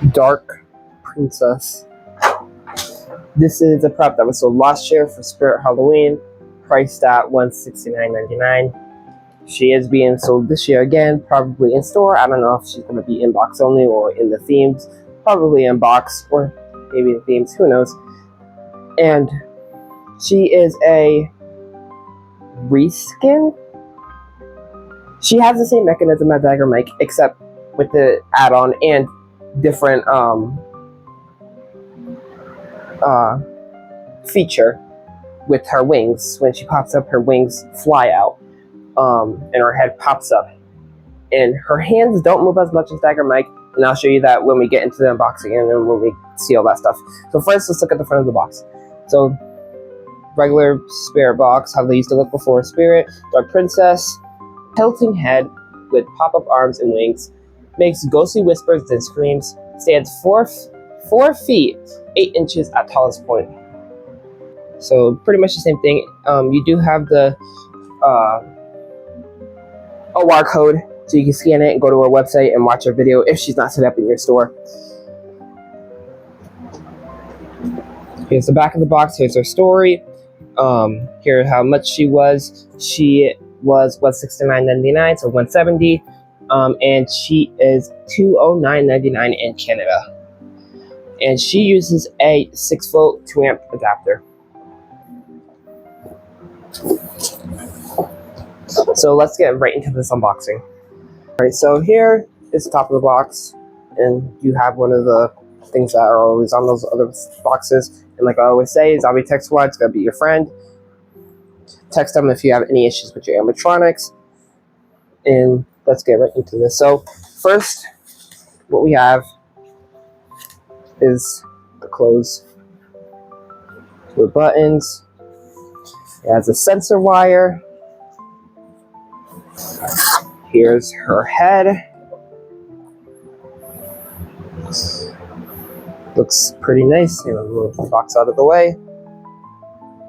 Dark Princess. This is a prop that was sold last year for Spirit Halloween, priced at $169.99. She is being sold this year again, probably in store. I don't know if she's going to be in box only or in the themes. Probably in box or maybe in themes, who knows. And she is a reskin. She has the same mechanism as Dagger Mike, except with the add-on and different feature with her wings. When she pops up, her wings fly out, and her head pops up. And her hands don't move as much as Dagger Mike, and I'll show you that when we get into the unboxing and when we see all that stuff. So first, let's look at the front of the box. So, regular spirit box, how they used to look before. Spirit, Dark Princess, tilting head with pop-up arms and wings, makes ghostly whispers then screams, stands 4 feet 8 inches at tallest point. So pretty much the same thing. You do have the OR code, so you can scan it and go to our website and watch our video if she's not set up in your store. Here's the back of the box. Here's her story. Here's how much she was. She was $169.99, so $170. And she is $209.99 in Canada. And she uses a 6-volt 2-amp adapter. So let's get right into this unboxing. Alright, so here is the top of the box, and you have one of the things that are always on those other boxes. And like I always say, Zombie Tech Squad's gonna be your friend. Text them if you have any issues with your animatronics. And let's get right into this. So first, what we have is the clothes with buttons. It has a sensor wire. Here's her head. Looks pretty nice. You know, move the box out of the way.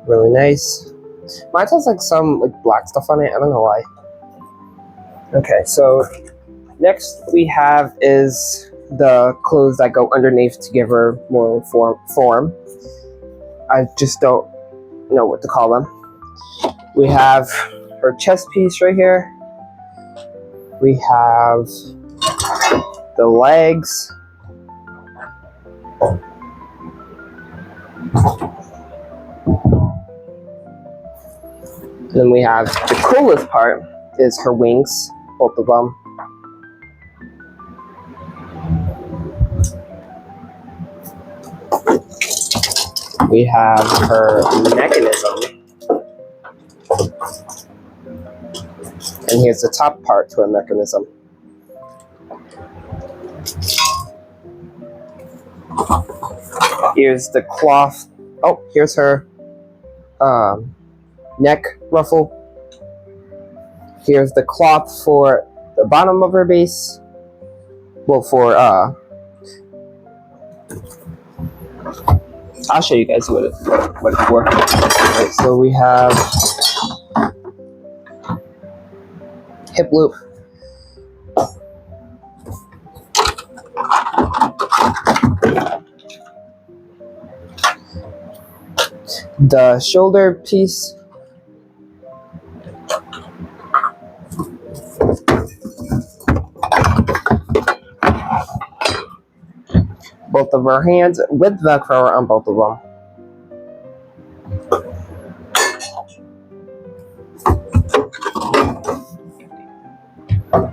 Really nice. Mine has like some like black stuff on it. I don't know why. Okay, so next we have is the clothes that go underneath to give her more form. I just don't know what to call them. We have her chest piece right here. We have the legs. Then we have the coolest part is her wings, both of them. We have her mechanism. And here's the top part to her mechanism. Here's the cloth. Oh, here's her neck ruffle. Here's the cloth for the bottom of her base. Well, for I'll show you guys what it's for. Right, so we have hip loop. The shoulder piece. Both of her hands with Velcro on both of them.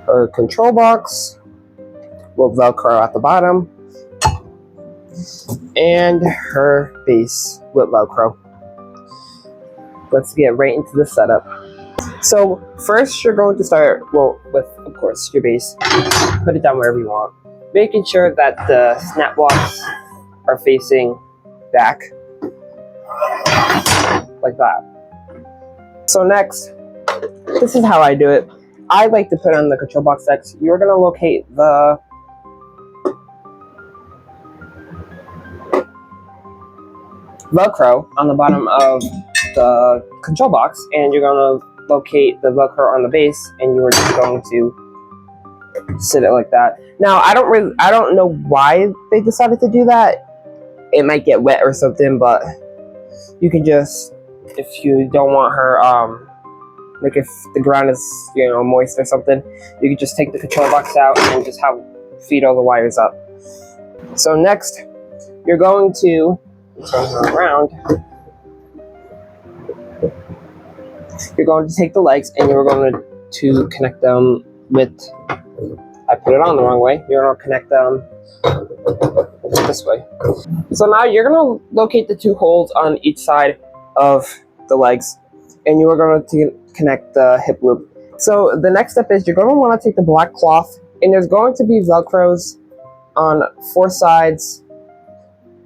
Her control box with Velcro at the bottom. And her base with Velcro. Let's get right into the setup. So first you're going to start, well, with, of course, your base. Put it down wherever you want. Making sure that the snap blocks are facing back. Like that. So next, this is how I do it. I like to put on the control box next. You're going to locate the Velcro on the bottom of the control box, and you're going to locate the Velcro on the base, and you're just going to sit it like that. Now I don't know why they decided to do that. It might get wet or something, but you can just, if you don't want her, like if the ground is, you know, moist or something, you can just take the control box out and just feed all the wires up. So next, you're going to turn her around. You're going to take the legs and you're going to connect them with, I put it on the wrong way, you're going to connect them this way. So now you're going to locate the 2 holes on each side of the legs, and you are going to connect the hip loop. So the next step is you're going to want to take the black cloth, and there's going to be Velcros on 4 sides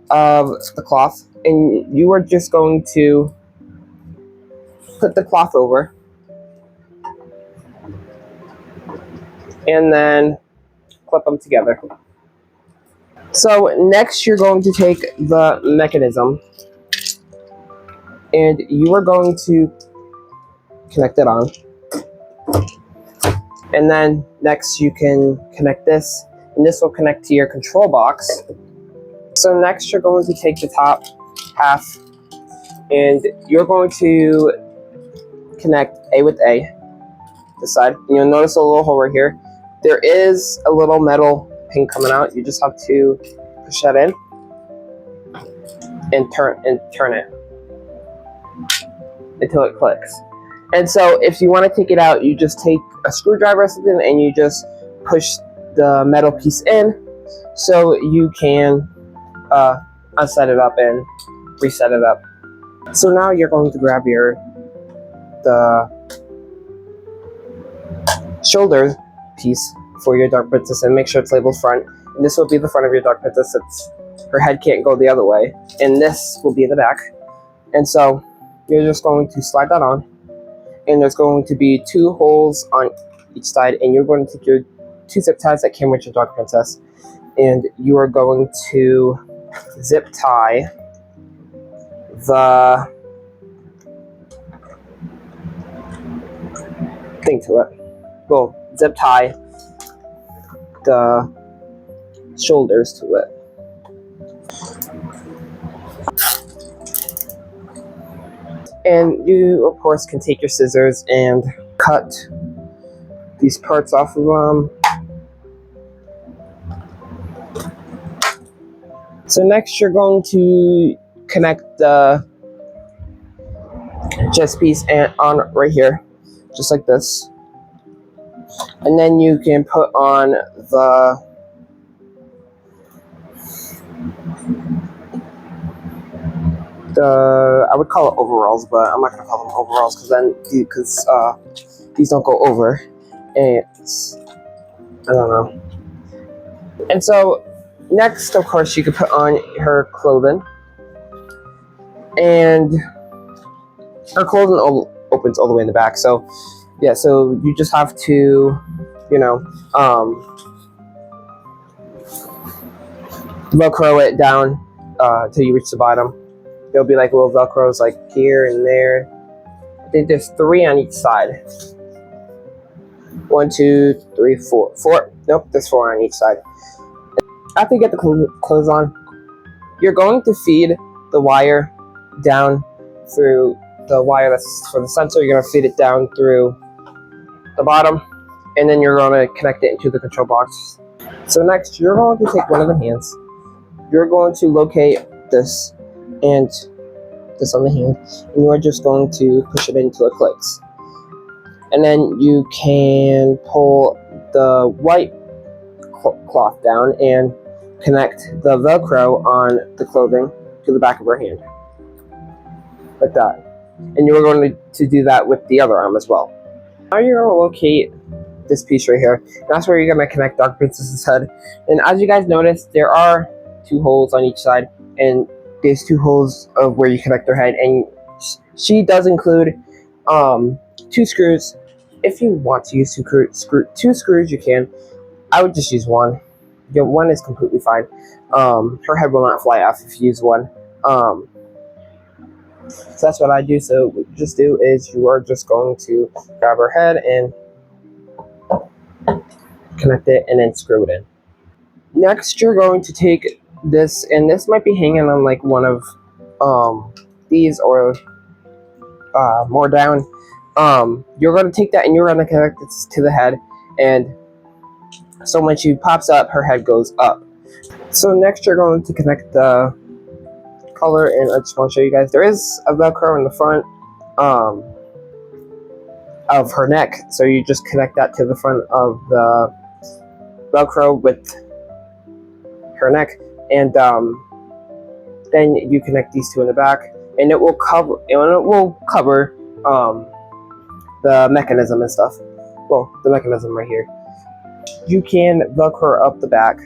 of the cloth, and you are just going to put the cloth over and then clip them together. So next you're going to take the mechanism and you are going to connect it on. And then next you can connect this, and this will connect to your control box. So next you're going to take the top half and you're going to connect A with A, this side. And you'll notice a little hole right here. There is a little metal pin coming out. You just have to push that in and turn it until it clicks. And so if you want to take it out, you just take a screwdriver or something and you just push the metal piece in so you can unset it up and reset it up. So now you're going to grab the shoulder piece for your Dark Princess and make sure it's labeled front. And this will be the front of your Dark Princess. Her head can't go the other way. And this will be in the back. And so you're just going to slide that on. And there's going to be 2 holes on each side. And you're going to take your 2 zip ties that came with your Dark Princess. And you are going to zip tie the thing to it. Well, zip tie the shoulders to it. And you, of course, can take your scissors and cut these parts off of them. So next you're going to connect the chest piece on right here, just like this. And then you can put on I would call it overalls, but I'm not gonna call them overalls because these don't go over, and I don't know. And so next, of course, you could put on her clothing, and her clothing opens all the way in the back. So yeah, so you just have to, you know, Velcro it down till you reach the bottom. There'll be like little Velcros like here and there. I think there's 3 on each side. 1, 2, 3, 4. 4. Nope, there's 4 on each side. After you get the clothes on, you're going to feed the wire down through the wire that's for the sensor. You're going to feed it down through the bottom, and then you're going to connect it into the control box. So next, you're going to take one of the hands. You're going to locate this and this on the hand, and you are just going to push it until it clicks. And then you can pull the white cloth down and connect the Velcro on the clothing to the back of her hand, like that. And you are going to do that with the other arm as well. Now you're going to locate this piece right here. That's where you're going to connect Dark Princess's head. And as you guys notice, there are 2 holes on each side, and there's 2 holes of where you connect her head, and she does include 2 screws. If you want to use 2 screws, you can. I would just use 1. Yeah, 1 is completely fine. Her head will not fly off if you use 1. So that's what I do. So what you just do is you are just going to grab her head and connect it, and then screw it in. Next, you're going to take this, and this might be hanging on like one of these or more down. You're going to take that and you're going to connect it to the head, and so when she pops up, her head goes up. So next, you're going to connect the color, and I just want to show you guys. There is a Velcro in the front of her neck, so you just connect that to the front of the Velcro with her neck, and then you connect these two in the back, and it will cover. The mechanism and stuff. Well, the mechanism right here. You can Velcro up the back